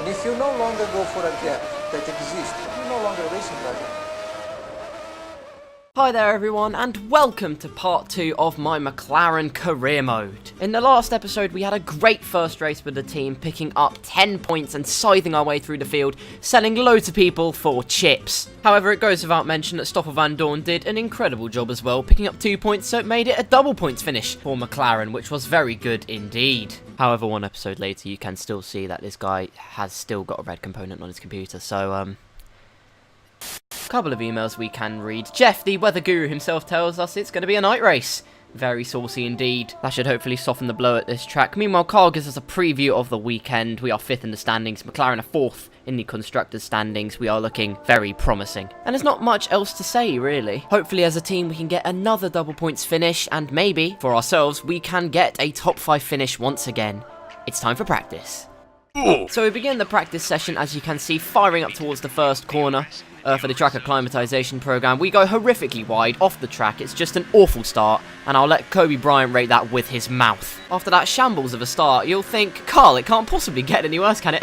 And if you no longer go for a gap that exists, you're no longer a racing driver. Hi there everyone, and welcome to part 2 of my McLaren career mode. In the last episode we had a great first race with the team, picking up 10 points and scything our way through the field, selling loads of people for chips. However, it goes without mention that Stoffel Vandoorne did an incredible job as well, picking up 2 points, so it made it a double points finish for McLaren, which was very good indeed. However, one episode later you can still see that this guy has still got a red component on his computer, so couple of emails we can read. Jeff, the weather guru himself, tells us it's going to be a night race. Very saucy indeed. That should hopefully soften the blow at this track. Meanwhile, Karl gives us a preview of the weekend. We are 5th in the standings. McLaren are 4th in the constructors' standings. We are looking very promising. And there's not much else to say, really. Hopefully, as a team, we can get another double points finish, and maybe, for ourselves, we can get a top 5 finish once again. It's time for practice. So we begin the practice session, as you can see, firing up towards the first corner. For the track acclimatization program, we go horrifically wide off the track. It's just an awful start, and I'll let Kobe Bryant rate that with his mouth. After that shambles of a start, you'll think, Karl, it can't possibly get any worse, can it?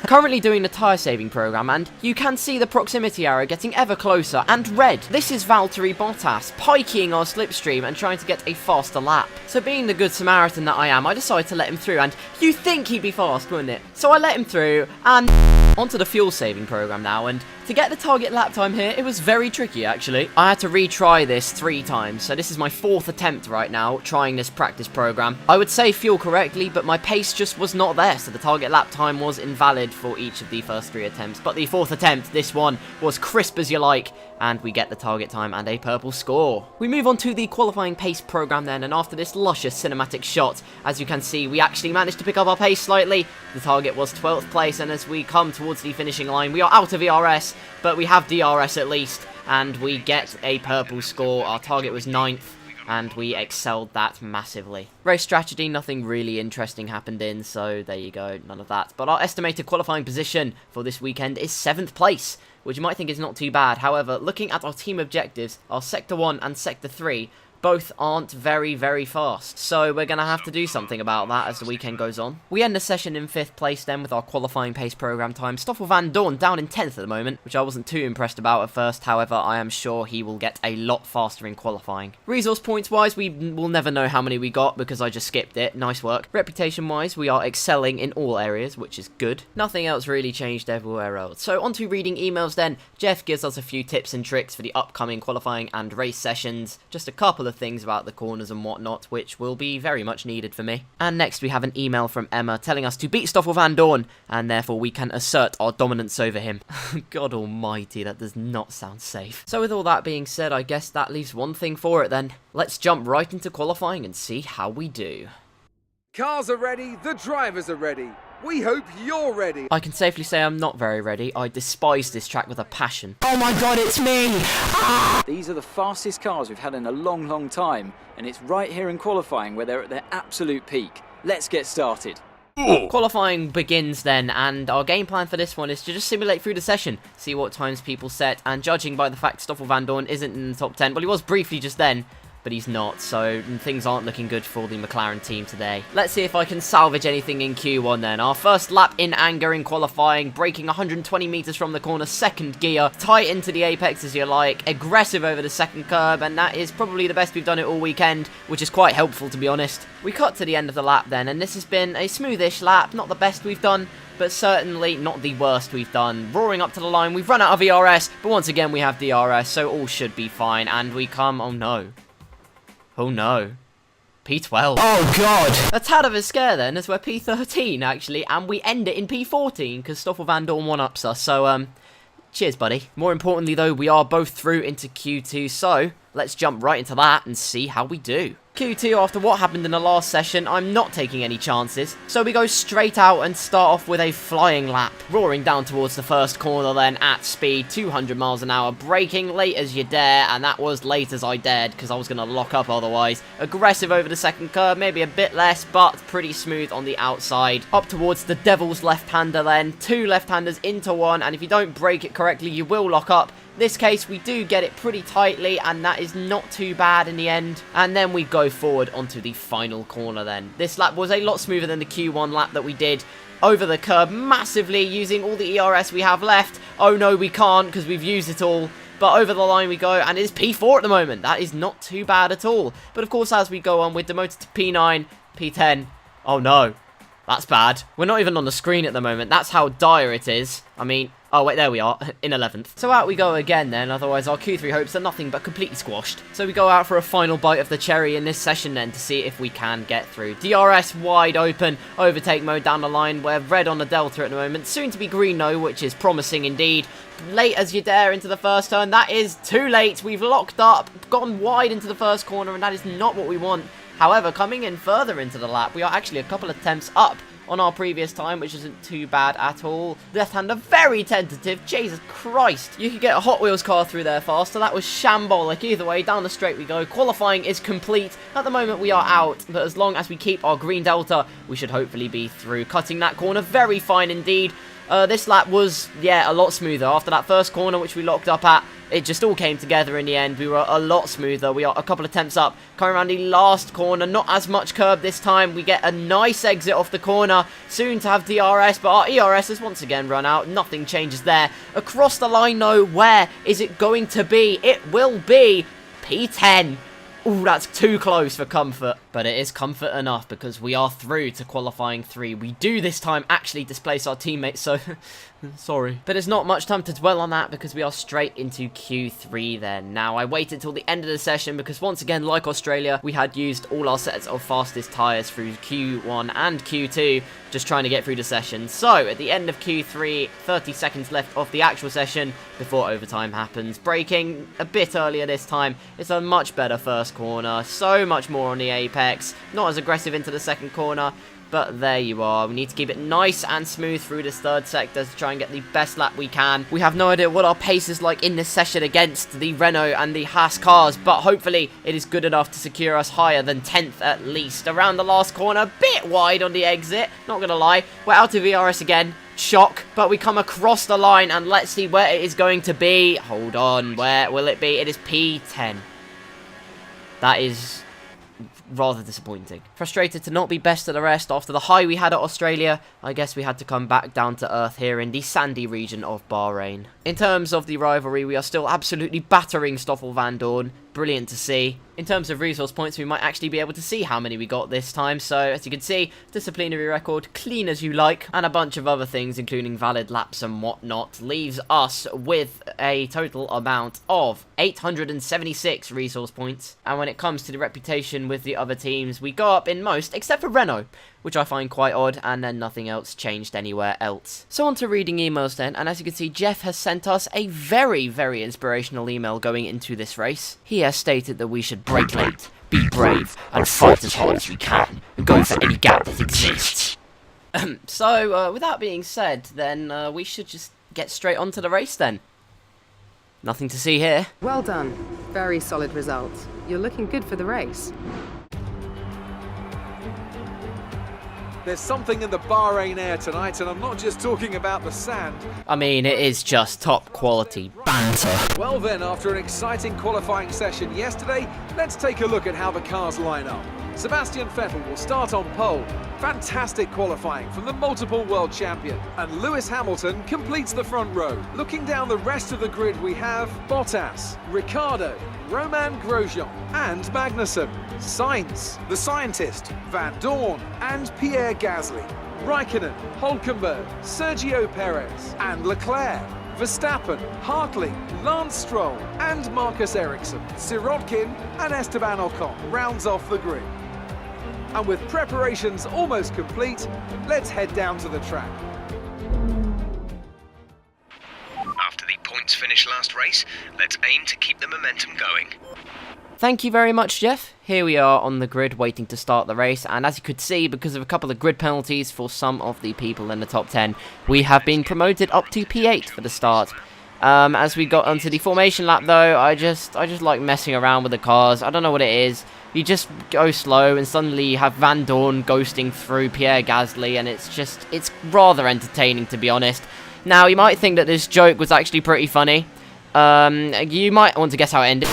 Currently doing the tyre saving program, and you can see the proximity arrow getting ever closer and red. This is Valtteri Bottas piking our slipstream and trying to get a faster lap. So being the good Samaritan that I am, I decided to let him through, and you think he'd be fast, wouldn't it? So I let him through, and onto the fuel saving program now, and to get the target lap time here, it was very tricky actually. I had to retry this 3 times, so this is my 4th attempt right now, trying this practice program. I would say fuel correctly, but my pace just was not there, so the target lap time was invalid for each of the first 3 attempts. But the 4th attempt, this one, was crisp as you like, and we get the target time and a purple score. We move on to the qualifying pace program then, and after this luscious cinematic shot, as you can see, we actually managed to pick up our pace slightly. The target was 12th place, and as we come towards the finishing line, we are out of ERS, but we have DRS at least, and we get a purple score. Our target was 9th, and we excelled that massively. Race strategy, nothing really interesting happened in, so there you go, none of that. But our estimated qualifying position for this weekend is 7th place, which you might think is not too bad. However, looking at our team objectives, our Sector 1 and Sector 3 both aren't very, very fast. So we're going to have to do something about that as the weekend goes on. We end the session in 5th place then with our qualifying pace program time. Stoffel Vandoorne down in 10th at the moment, which I wasn't too impressed about at first. However, I am sure he will get a lot faster in qualifying. Resource points wise, we will never know how many we got because I just skipped it. Nice work. Reputation wise, we are excelling in all areas, which is good. Nothing else really changed everywhere else. So on to reading emails then. Jeff gives us a few tips and tricks for the upcoming qualifying and race sessions. Just a couple of things about the corners and whatnot, which will be very much needed for me. And next we have an email from Emma telling us to beat Stoffel Vandoorne, and therefore we can assert our dominance over him. God almighty, that does not sound safe. So with all that being said, I guess that leaves one thing for it then. Let's jump right into qualifying and see how we do. Cars are ready, the drivers are ready. We hope you're ready. I can safely say I'm not very ready. I despise this track with a passion. Oh my god, it's me! Ah! These are the fastest cars we've had in a long, long time, and it's right here in qualifying where they're at their absolute peak. Let's get started. Qualifying begins then, and our game plan for this one is to just simulate through the session, see what times people set, and judging by the fact Stoffel Vandoorne isn't in the top 10, well he was briefly just then, but he's not, so things aren't looking good for the McLaren team today. Let's see if I can salvage anything in Q1 then. Our first lap in anger in qualifying, braking 120 metres from the corner, 2nd gear, tight into the apex as you like, aggressive over the 2nd curb, and that is probably the best we've done it all weekend, which is quite helpful to be honest. We cut to the end of the lap then, and this has been a smoothish lap, not the best we've done, but certainly not the worst we've done. Roaring up to the line, we've run out of ERS, but once again we have DRS, so all should be fine, and we come, oh no. Oh no. P12. Oh god! A tad of a scare then, as we're P13 actually, and we end it in P14 because Stoffel Vandoorne one-ups us, so cheers buddy. More importantly though, we are both through into Q2, so let's jump right into that and see how we do. Q2, after what happened in the last session, I'm not taking any chances. So we go straight out and start off with a flying lap. Roaring down towards the first corner then at speed, 200 miles an hour, braking late as you dare, and that was late as I dared because I was going to lock up otherwise. Aggressive over the 2nd curve, maybe a bit less, but pretty smooth on the outside. Up towards the devil's left-hander then, 2 left-handers into 1, and if you don't brake it correctly, you will lock up. this case, we do get it pretty tightly, and that is not too bad in the end. And then we go forward onto the final corner then. This lap was a lot smoother than the Q1 lap that we did over the curb massively using all the ERS we have left. Oh no, we can't because we've used it all. But over the line we go, and it's P4 at the moment. That is not too bad at all. But of course, as we go on, we're demoted to P9, P10. Oh no, that's bad. We're not even on the screen at the moment. That's how dire it is. I mean, oh wait, there we are, in 11th. So out we go again then, otherwise our Q3 hopes are nothing but completely squashed. So we go out for a final bite of the cherry in this session then to see if we can get through. DRS wide open, overtake mode down the line. We're red on the delta at the moment, soon to be green though, which is promising indeed. Late as you dare into the first turn, that is too late. We've locked up, gone wide into the first corner, and that is not what we want. However, coming in further into the lap, we are actually a couple of attempts up on our previous time, which isn't too bad at all. Left-hander, very tentative. Jesus Christ. You could get a Hot Wheels car through there faster. That was shambolic. Either way, down the straight we go. Qualifying is complete. At the moment, we are out, but as long as we keep our green delta, we should hopefully be through. Cutting that corner, very fine indeed. This lap was, yeah, a lot smoother. After that first corner, which we locked up at, it just all came together in the end. We were a lot smoother. We are a couple of attempts up. Coming around the last corner, not as much curb this time. We get a nice exit off the corner. Soon to have DRS, but our ERS has once again run out. Nothing changes there. Across the line, though, where is it going to be? It will be P10. Ooh, that's too close for comfort. But it is comfort enough because we are through to qualifying 3. We do this time actually displace our teammates, so sorry. But there's not much time to dwell on that because we are straight into Q3 then. Now, I waited till the end of the session because once again, like Australia, we had used all our sets of fastest tyres through Q1 and Q2, just trying to get through the session. So, at the end of Q3, 30 seconds left of the actual session before overtime happens. Braking a bit earlier this time. It's a much better first corner, so much more on the apex. Not as aggressive into the second corner, but there you are. We need to keep it nice and smooth through this third sector to try and get the best lap we can. We have no idea what our pace is like in this session against the Renault and the Haas cars, but hopefully it is good enough to secure us higher than 10th at least. Around the last corner, a bit wide on the exit, not gonna lie. We're out of ERS again. Shock, but we come across the line and let's see where it is going to be. Hold on, where will it be? It is P10. That is rather disappointing. Frustrated to not be best of the rest after the high we had at Australia. I guess we had to come back down to earth here in the sandy region of Bahrain. In terms of the rivalry, we are still absolutely battering Stoffel Van Dorn. Brilliant to see. In terms of resource points, we might actually be able to see how many we got this time. So, as you can see, disciplinary record, clean as you like, and a bunch of other things, including valid laps and whatnot, leaves us with a total amount of 876 resource points. And when it comes to the reputation with the other teams, we go up in most, except for Renault, which I find quite odd, and then nothing else changed anywhere else. So on to reading emails then, and as you can see, Jeff has sent us a very, very inspirational email going into this race. He has stated that we should brake late, be brave, and fight as hard as we can, and go for any gap that exists. So, with that being said, then we should just get straight onto the race then. Nothing to see here. Well done. Very solid result. You're looking good for the race. There's something in the Bahrain air tonight, and I'm not just talking about the sand. I mean, it is just top quality banter. Well then, after an exciting qualifying session yesterday, let's take a look at how the cars line up. Sebastian Vettel will start on pole. Fantastic qualifying from the multiple world champion. And Lewis Hamilton completes the front row. Looking down the rest of the grid, we have Bottas, Ricciardo, Romain Grosjean and Magnussen, Sainz, the scientist, Van Dorn and Pierre Gasly, Raikkonen, Hülkenberg, Sergio Perez and Leclerc, Verstappen, Hartley, Lance Stroll and Marcus Ericsson, Sirotkin and Esteban Ocon rounds off the grid. And with preparations almost complete, let's head down to the track. After the points finish last race, let's aim to keep the momentum going. Thank you very much, Jeff. Here we are on the grid waiting to start the race, and as you could see, because of a couple of grid penalties for some of the people in the top 10, we have been promoted up to P8 for the start. As we got onto the formation lap though, I just like messing around with the cars. I don't know what it is. You just go slow and suddenly you have Van Dorn ghosting through Pierre Gasly, and it's rather entertaining, to be honest. Now, you might think that this joke was actually pretty funny, You might want to guess how it ended.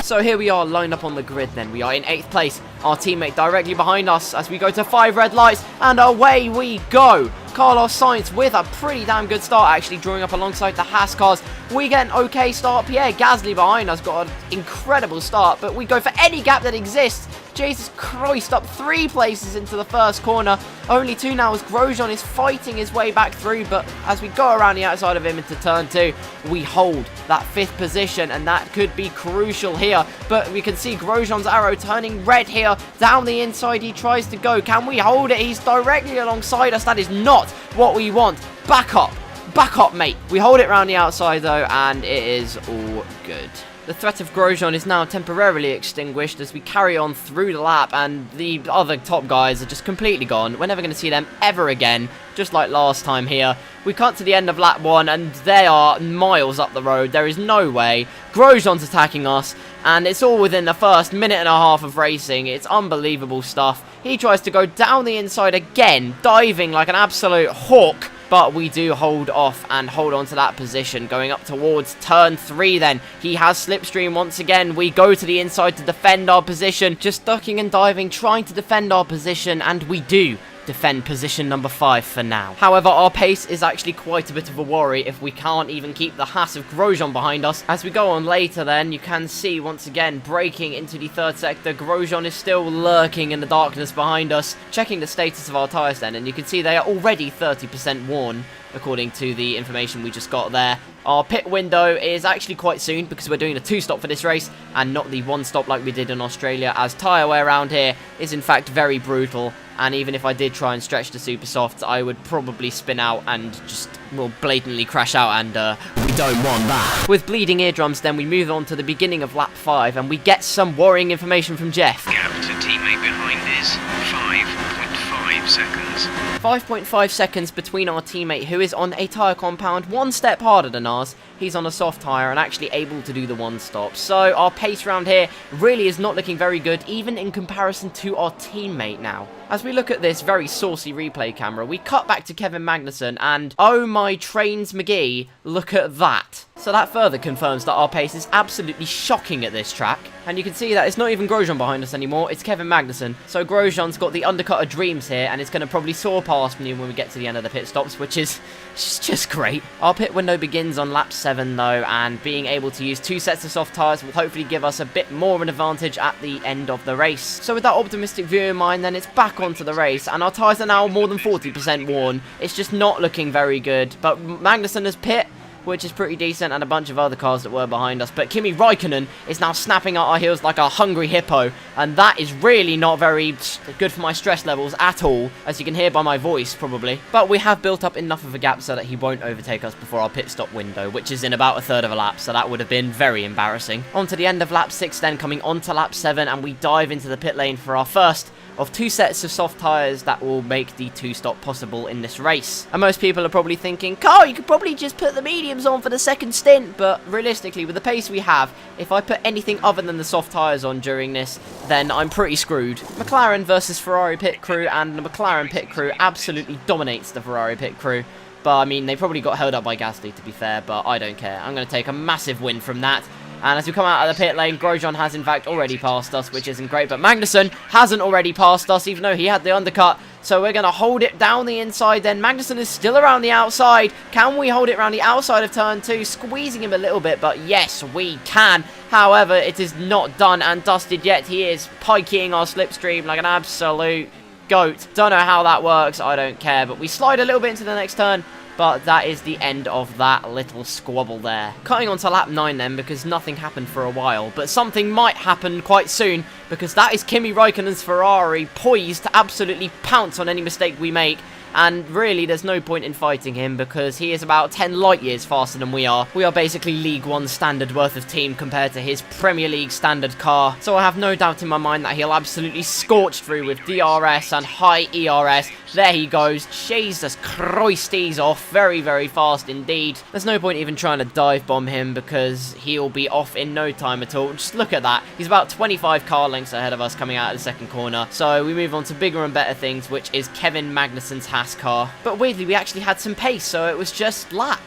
So here we are, lined up on the grid then. We are in 8th place. Our teammate directly behind us as we go to 5 red lights, and away we go. KarlsCars with a pretty damn good start, actually drawing up alongside the KarlsCars. We get an okay start. Pierre Gasly behind us got an incredible start, but we go for any gap that exists. Jesus Christ, up 3 places into the first corner. Only 2 now as Grosjean is fighting his way back through, but as we go around the outside of him into turn 2, we hold that 5th position, and that could be crucial here. But we can see Grosjean's arrow turning red here. Down the inside he tries to go. Can we hold it? He's directly alongside us. That is not what we want. Back up, mate. We hold it around the outside though, and it is all good. The threat of Grosjean is now temporarily extinguished as we carry on through the lap, and the other top guys are just completely gone. We're never going to see them ever again, just like last time here. We cut to the end of lap 1, and they are miles up the road. There is no way. Grosjean's attacking us, and it's all within the first minute and a half of racing. It's unbelievable stuff. He tries to go down the inside again, diving like an absolute hawk. But we do hold off and hold on to that position. Going up towards turn 3 then. He has slipstream once again. We go to the inside to defend our position. Just ducking and diving, trying to defend our position. And we do defend position number 5 for now. However, our pace is actually quite a bit of a worry if we can't even keep the Haas of Grosjean behind us. As we go on later then, you can see once again breaking into the 3rd sector. Grosjean is still lurking in the darkness behind us. Checking the status of our tyres then, and you can see they are already 30% worn according to the information we just got there. Our pit window is actually quite soon because we're doing a 2-stop for this race and not the 1-stop like we did in Australia, as tyre wear around here is in fact very brutal, and even if I did try and stretch the super softs, I would probably spin out and just, well, blatantly crash out, and we don't want that. With bleeding eardrums then, we move on to the beginning of lap 5 and we get some worrying information from Jeff. Gap to teammate behind is 5.5 seconds. 5.5 seconds between our teammate, who is on a tyre compound 1 step harder than ours. He's on a soft tyre and actually able to do the 1-stop. So our pace round here really is not looking very good, even in comparison to our teammate now. As we look at this very saucy replay camera, we cut back to Kevin Magnussen, and oh my trains McGee, look at that. So that further confirms that our pace is absolutely shocking at this track. And you can see that it's not even Grosjean behind us anymore, it's Kevin Magnussen. So Grosjean's got the undercut of dreams here, and it's going to probably soar past me when we get to the end of the pit stops, which is just great. Our pit window begins on lap 7 though, and being able to use 2 sets of soft tyres will hopefully give us a bit more of an advantage at the end of the race. So with that optimistic view in mind, then it's back onto the race, and our tyres are now more than 40% worn. It's just not looking very good, but Magnussen has pit, which is pretty decent, and a bunch of other cars that were behind us. But Kimi Raikkonen is now snapping at our heels like a hungry hippo, and that is really not very good for my stress levels at all, as you can hear by my voice, probably. But we have built up enough of a gap so that he won't overtake us before our pit stop window, which is in about a 1/3 of a lap, so that would have been very embarrassing. On to the end of lap 6 then, coming on to lap 7, and we dive into the pit lane for our first of 2 sets of soft tyres that will make the 2-stop possible in this race. And most people are probably thinking, Carl, you could probably just put the mediums on for the second stint, but realistically, with the pace we have, if I put anything other than the soft tyres on during this, then I'm pretty screwed. McLaren versus Ferrari pit crew, and the McLaren pit crew absolutely dominates the Ferrari pit crew. But, I mean, they probably got held up by Gasly, to be fair, but I don't care. I'm going to take a massive win from that. And as we come out of the pit lane, Grosjean has in fact already passed us, which isn't great. But Magnussen hasn't already passed us, even though he had the undercut. So we're going to hold it down the inside then. Magnussen is still around the outside. Can we hold it around the outside of turn 2? Squeezing him a little bit, but yes, we can. However, it is not done and dusted yet. He is piking our slipstream like an absolute goat. Don't know how that works. I don't care. But we slide a little bit into the next turn. But that is the end of that little squabble there. Cutting on to lap 9 then, because nothing happened for a while. But something might happen quite soon, because that is Kimi Raikkonen's Ferrari poised to absolutely pounce on any mistake we make. And really, there's no point in fighting him because he is about 10 light years faster than we are. We are basically League 1 standard worth of team compared to his Premier League standard car. So I have no doubt in my mind that he'll absolutely scorch through with DRS and high ERS. There he goes. Jesus Christ, he's off. Very, very fast indeed. There's no point even trying to dive bomb him because he'll be off in no time at all. Just look at that. He's about 25 car lengths ahead of us coming out of the second corner. So we move on to bigger and better things, which is Kevin Magnussen's Haas car. But weirdly, we actually had some pace, so it was just lap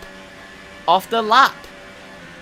after lap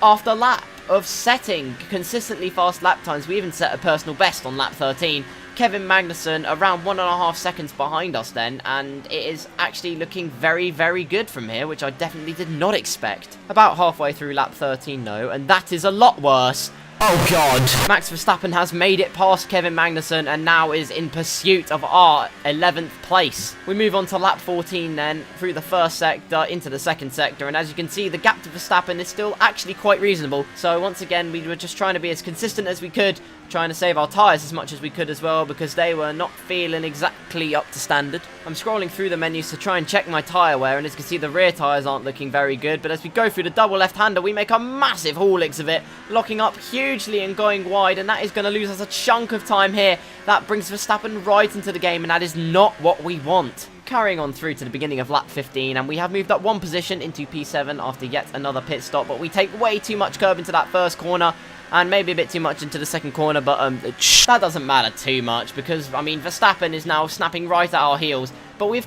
after lap of setting consistently fast lap times. We even set a personal best on lap 13. Kevin Magnussen around 1.5 seconds behind us then, and it is actually looking very, very good from here, which I definitely did not expect. About halfway through lap 13 though, and that is a lot worse. Oh god! Max Verstappen has made it past Kevin Magnussen and now is in pursuit of our 11th place. We move on to lap 14 then, through the first sector into the second sector, and as you can see, the gap to Verstappen is still actually quite reasonable. So once again, we were just trying to be as consistent as we could, trying to save our tyres as much as we could as well, because they were not feeling exactly up to standard. I'm scrolling through the menus to try and check my tyre wear, and as you can see, the rear tyres aren't looking very good, but as we go through the double left-hander, we make a massive haulix of it, locking up hugely and going wide, and that is going to lose us a chunk of time here. That brings Verstappen right into the game, and that is not what we want. Carrying on through to the beginning of lap 15, and we have moved up one position into P7 after yet another pit stop, but we take way too much curb into that first corner, and maybe a bit too much into the second corner, but that doesn't matter too much, because, I mean, Verstappen is now snapping right at our heels, but we've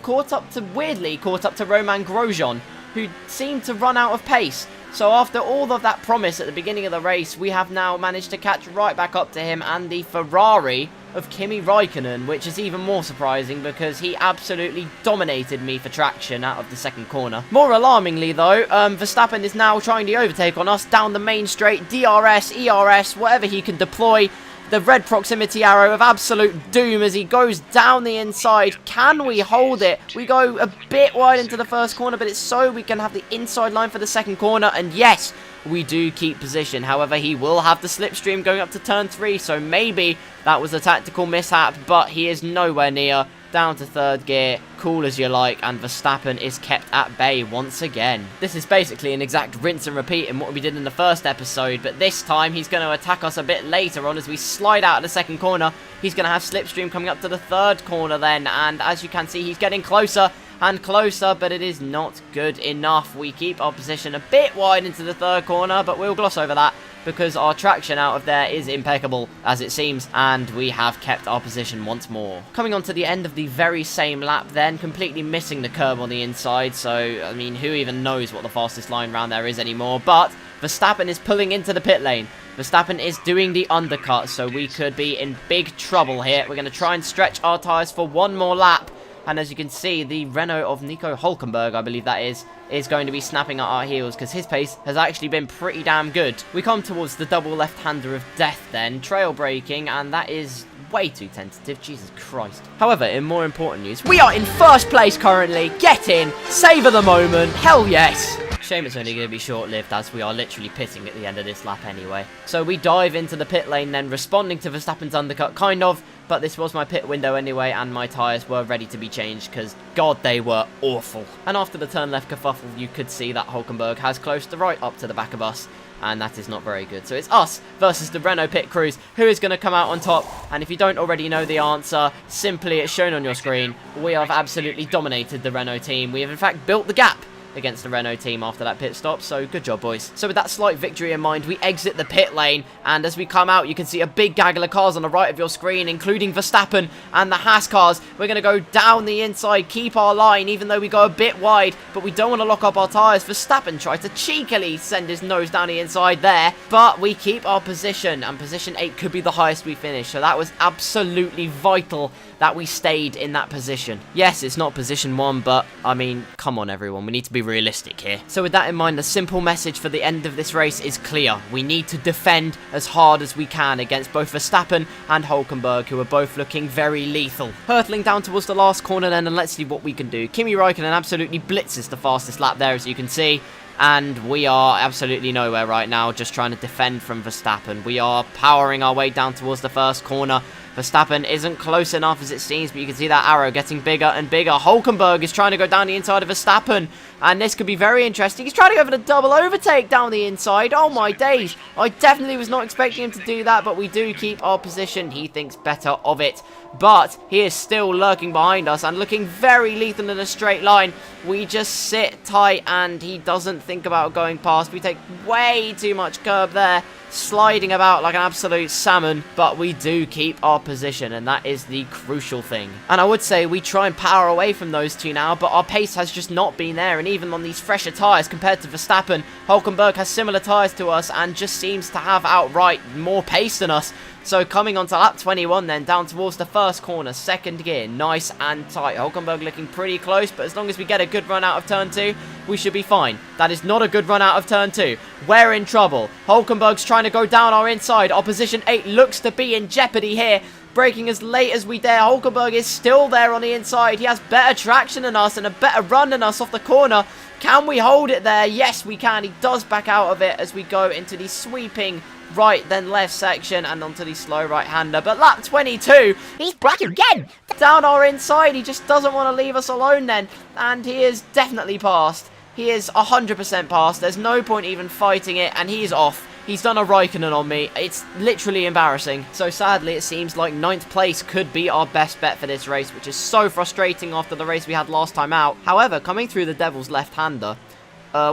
weirdly caught up to Romain Grosjean, who seemed to run out of pace. So after all of that promise at the beginning of the race, we have now managed to catch right back up to him and the Ferrari of Kimi Raikkonen, which is even more surprising because he absolutely dominated me for traction out of the second corner. More alarmingly though, Verstappen is now trying to overtake on us down the main straight, DRS, ERS, whatever he can deploy. The red proximity arrow of absolute doom as he goes down the inside. Can we hold it? We go a bit wide into the first corner, but it's so we can have the inside line for the second corner. And yes, we do keep position. However, he will have the slipstream going up to turn 3, so maybe that was a tactical mishap, but he is nowhere near. Down to third gear, cool as you like, and Verstappen is kept at bay once again. This is basically an exact rinse and repeat in what we did in the first episode, but this time he's going to attack us a bit later on as we slide out of the second corner. He's going to have slipstream coming up to the third corner then, and as you can see, he's getting closer and closer, but it is not good enough. We keep our position a bit wide into the third corner, but we'll gloss over that because our traction out of there is impeccable, as it seems, and we have kept our position once more. Coming on to the end of the very same lap then, completely missing the curb on the inside, so, I mean, who even knows what the fastest line round there is anymore, but Verstappen is pulling into the pit lane. Verstappen is doing the undercut, so we could be in big trouble here. We're going to try and stretch our tyres for one more lap. And as you can see, the Renault of Nico Hülkenberg, I believe that is going to be snapping at our heels because his pace has actually been pretty damn good. We come towards the double left-hander of death then, trail braking, and that is way too tentative, Jesus Christ. However, in more important news, we are in first place currently. Get in, savour the moment, hell yes. Shame it's only going to be short-lived as we are literally pitting at the end of this lap anyway. So we dive into the pit lane then, responding to Verstappen's undercut, kind of, but this was my pit window anyway, and my tyres were ready to be changed because, God, they were awful. And after the turn left kerfuffle, you could see that Hülkenberg has closed right up to the back of us, and that is not very good. So it's us versus the Renault pit crews, who is going to come out on top, and if you don't already know the answer, simply it's shown on your screen. We have absolutely dominated the Renault team. We have in fact built the gap against the Renault team after that pit stop, so good job, boys. So with that slight victory in mind, we exit the pit lane, and as we come out, you can see a big gaggle of cars on the right of your screen, including Verstappen and the Haas cars. We're going to go down the inside, keep our line, even though we go a bit wide, but we don't want to lock up our tyres. Verstappen tried to cheekily send his nose down the inside there, but we keep our position, and position 8 could be the highest we finish, so that was absolutely vital that we stayed in that position. Yes, it's not position 1, but, I mean, come on everyone, we need to be realistic here. So with that in mind, the simple message for the end of this race is clear. We need to defend as hard as we can against both Verstappen and Hülkenberg, who are both looking very lethal. Hurtling down towards the last corner then, and let's see what we can do. Kimi Raikkonen absolutely blitzes the fastest lap there, as you can see. And we are absolutely nowhere right now, just trying to defend from Verstappen. We are powering our way down towards the first corner. Verstappen isn't close enough as it seems, but you can see that arrow getting bigger and bigger. Hülkenberg is trying to go down the inside of Verstappen, and this could be very interesting. He's trying to go for the double overtake down the inside. Oh my days. I definitely was not expecting him to do that, but we do keep our position. He thinks better of it, but he is still lurking behind us and looking very lethal in a straight line. We just sit tight, and he doesn't think about going past. We take way too much curb there, sliding about like an absolute salmon, but we do keep our position, and that is the crucial thing. And I would say we try and power away from those two now, but our pace has just not been there, and even on these fresher tyres compared to Verstappen, Hulkenberg has similar tyres to us and just seems to have outright more pace than us. So coming onto lap 21 then, down towards the first corner, second gear, nice and tight. Hulkenberg looking pretty close, but as long as we get a good run out of turn 2, we should be fine. That is not a good run out of turn 2. We're in trouble. Hulkenberg's trying to go down our inside. Our position 8 looks to be in jeopardy here. Braking as late as we dare. Hulkenberg is still there on the inside. He has better traction than us and a better run than us off the corner. Can we hold it there? Yes, we can. He does back out of it as we go into the sweeping right then left section and onto the slow right-hander. But lap 22, he's back again. Down our inside. He just doesn't want to leave us alone then. And he is definitely passed. He is 100% passed. There's no point even fighting it, and he's off. He's done a Raikkonen on me. It's literally embarrassing. So sadly, it seems like 9th place could be our best bet for this race, which is so frustrating after the race we had last time out. However, coming through the Devil's left-hander,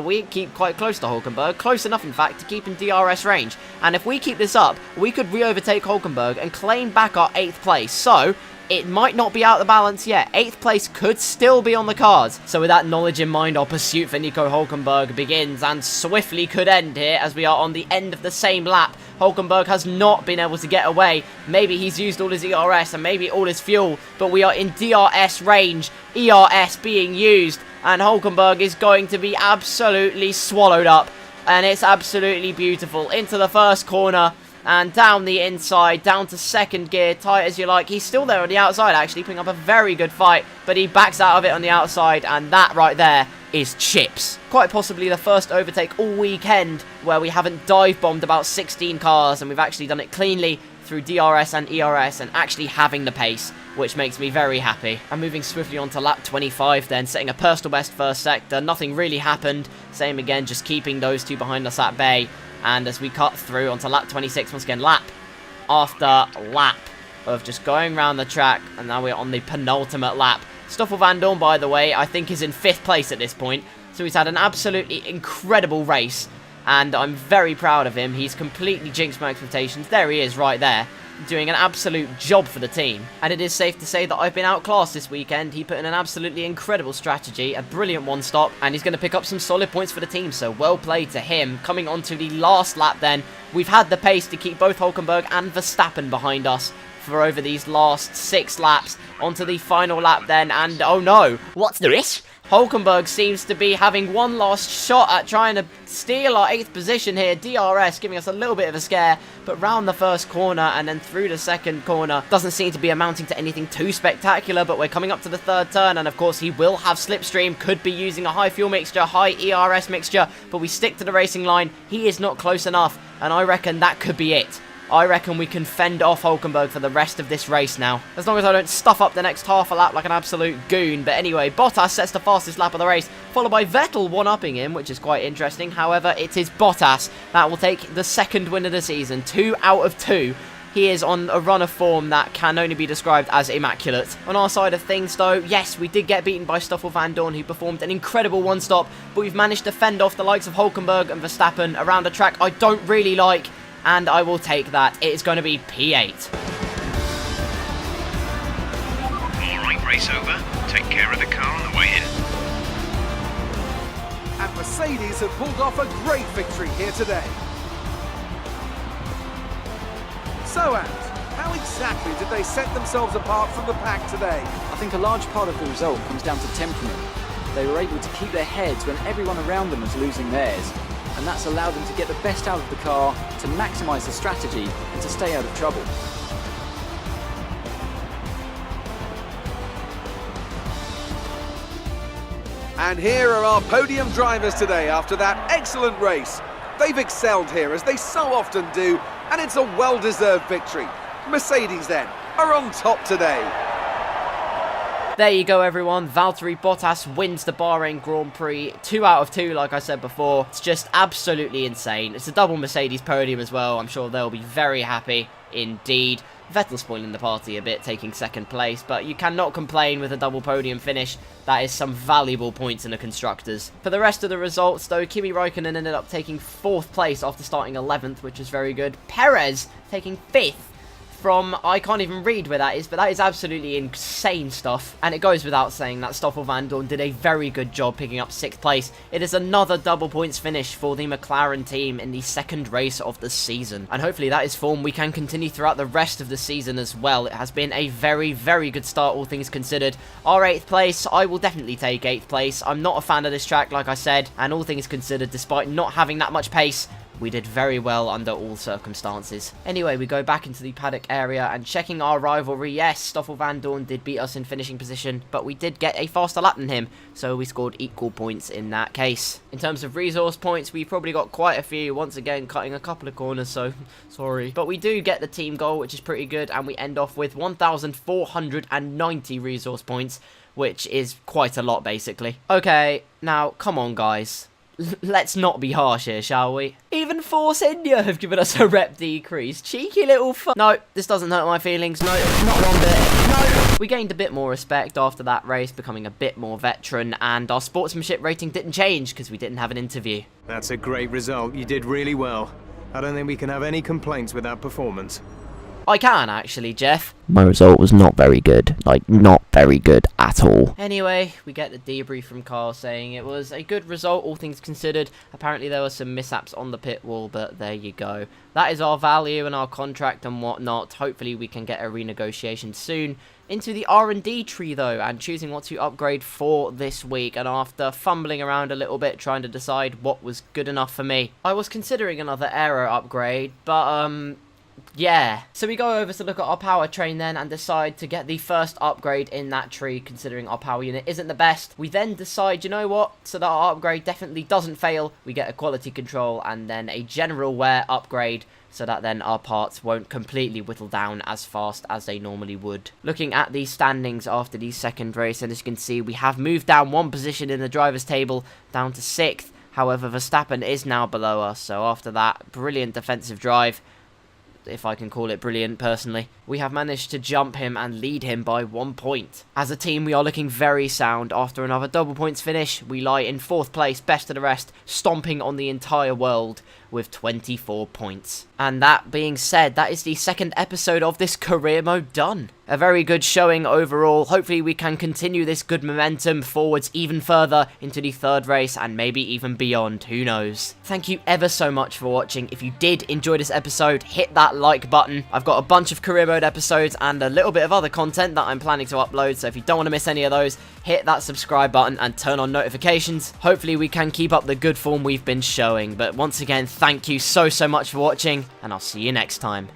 we keep quite close to Hulkenberg. Close enough, in fact, to keep in DRS range. And if we keep this up, we could re-overtake Hulkenberg and claim back our 8th place. So it might not be out of the balance yet. 8th place could still be on the cards. So with that knowledge in mind, our pursuit for Nico Hulkenberg begins and swiftly could end here as we are on the end of the same lap. Hulkenberg has not been able to get away. Maybe he's used all his ERS and maybe all his fuel, but we are in DRS range. ERS being used, and Hulkenberg is going to be absolutely swallowed up. And it's absolutely beautiful. Into the first corner. And down the inside, down to second gear, tight as you like. He's still there on the outside, actually, putting up a very good fight. But he backs out of it on the outside, and that right there is chips. Quite possibly the first overtake all weekend where we haven't dive-bombed about 16 cars, and we've actually done it cleanly through DRS and ERS and actually having the pace, which makes me very happy. And moving swiftly on to lap 25 then, setting a personal best first sector. Nothing really happened. Same again, just keeping those two behind us at bay. And as we cut through onto lap 26, once again, lap after lap of just going around the track. And now we're on the penultimate lap. Stoffel Vandoorne, by the way, I think is in 5th place at this point. So he's had an absolutely incredible race. And I'm very proud of him. He's completely jinxed my expectations. There he is right there, doing an absolute job for the team. And it is safe to say that I've been outclassed this weekend. He put in an absolutely incredible strategy, a brilliant one-stop, and he's going to pick up some solid points for the team, so well played to him. Coming on to the last lap then, we've had the pace to keep both Hulkenberg and Verstappen behind us for over these last 6 laps. Onto the final lap then, and oh no, what's this? Hulkenberg seems to be having one last shot at trying to steal our 8th position here. DRS giving us a little bit of a scare, but round the first corner and then through the second corner doesn't seem to be amounting to anything too spectacular, but we're coming up to the 3rd turn, and of course he will have slipstream, could be using a high fuel mixture, high ERS mixture, but we stick to the racing line. He is not close enough, and I reckon that could be it. I reckon we can fend off Hulkenberg for the rest of this race now, as long as I don't stuff up the next half a lap like an absolute goon. But anyway, Bottas sets the fastest lap of the race, followed by Vettel one-upping him, which is quite interesting. However, it is Bottas that will take the 2nd win of the season, 2 out of 2. He is on a run of form that can only be described as immaculate. On our side of things though, yes, we did get beaten by Stoffel Vandoorne, who performed an incredible one-stop, but we've managed to fend off the likes of Hulkenberg and Verstappen around a track I don't really like, and I will take that. It is going to be P8. Alright, race over. Take care of the car on the way in. And Mercedes have pulled off a great victory here today. So, Ant, how exactly did they set themselves apart from the pack today? I think a large part of the result comes down to temperament. They were able to keep their heads when everyone around them was losing theirs. And that's allowed them to get the best out of the car, to maximise the strategy, and to stay out of trouble. And here are our podium drivers today after that excellent race. They've excelled here, as they so often do, and it's a well-deserved victory. Mercedes, then, are on top today. There you go, everyone. Valtteri Bottas wins the Bahrain Grand Prix. 2 out of 2, like I said before. It's just absolutely insane. It's a double Mercedes podium as well. I'm sure they'll be very happy indeed. Vettel spoiling the party a bit, taking second place, but you cannot complain with a double podium finish. That is some valuable points in the Constructors. For the rest of the results, though, Kimi Räikkönen ended up taking 4th place after starting 11th, which is very good. Perez taking 5th. From, I can't even read where that is, but that is absolutely insane stuff. And it goes without saying that Stoffel Vandoorne did a very good job picking up 6th place. It is another double points finish for the McLaren team in the 2nd race of the season. And hopefully that is form we can continue throughout the rest of the season as well. It has been a very, very good start, all things considered. Our 8th place, I will definitely take 8th place. I'm not a fan of this track, like I said, and all things considered, despite not having that much pace, we did very well under all circumstances. Anyway, we go back into the paddock area and checking our rivalry. Yes, Stoffel Vandoorne did beat us in finishing position, but we did get a faster lap than him, so we scored equal points in that case. In terms of resource points, we probably got quite a few, once again cutting a couple of corners, so sorry. But we do get the team goal, which is pretty good, and we end off with 1,490 resource points, which is quite a lot, basically. Okay, now, come on, guys. Let's not be harsh here, shall we? Even Force India have given us a rep decrease. Cheeky little No, this doesn't hurt my feelings. No, not one bit. No! We gained a bit more respect after that race, becoming a bit more veteran, and our sportsmanship rating didn't change because we didn't have an interview. That's a great result. You did really well. I don't think we can have any complaints with that performance. I can, actually, Jeff. My result was not very good. Like, not very good at all. Anyway, we get the debrief from Karl saying it was a good result, all things considered. Apparently there were some mishaps on the pit wall, but there you go. That is our value and our contract and whatnot. Hopefully we can get a renegotiation soon. Into the R&D tree, though, and choosing what to upgrade for this week. And after fumbling around a little bit, trying to decide what was good enough for me, I was considering another aero upgrade, but, yeah. So we go over to look at our powertrain then and decide to get the first upgrade in that tree, considering our power unit isn't the best. We then decide, you know what, so that our upgrade definitely doesn't fail, we get a quality control and then a general wear upgrade, so that then our parts won't completely whittle down as fast as they normally would. Looking at the standings after the second race, and as you can see, we have moved down 1 position in the drivers' table, down to 6th. However, Verstappen is now below us, so after that brilliant defensive drive, if I can call it brilliant personally, we have managed to jump him and lead him by 1 point. As a team, we are looking very sound. After another double points finish, we lie in 4th place, best of the rest, stomping on the entire world with 24 points. And that being said, that is the 2nd episode of this career mode done. A very good showing overall. Hopefully we can continue this good momentum forwards even further into the 3rd race and maybe even beyond, who knows. Thank you ever so much for watching. If you did enjoy this episode, hit that like button. I've got a bunch of career mode episodes and a little bit of other content that I'm planning to upload, so if you don't want to miss any of those, hit that subscribe button and turn on notifications. Hopefully we can keep up the good form we've been showing, but once again, thank you so much for watching, and I'll see you next time.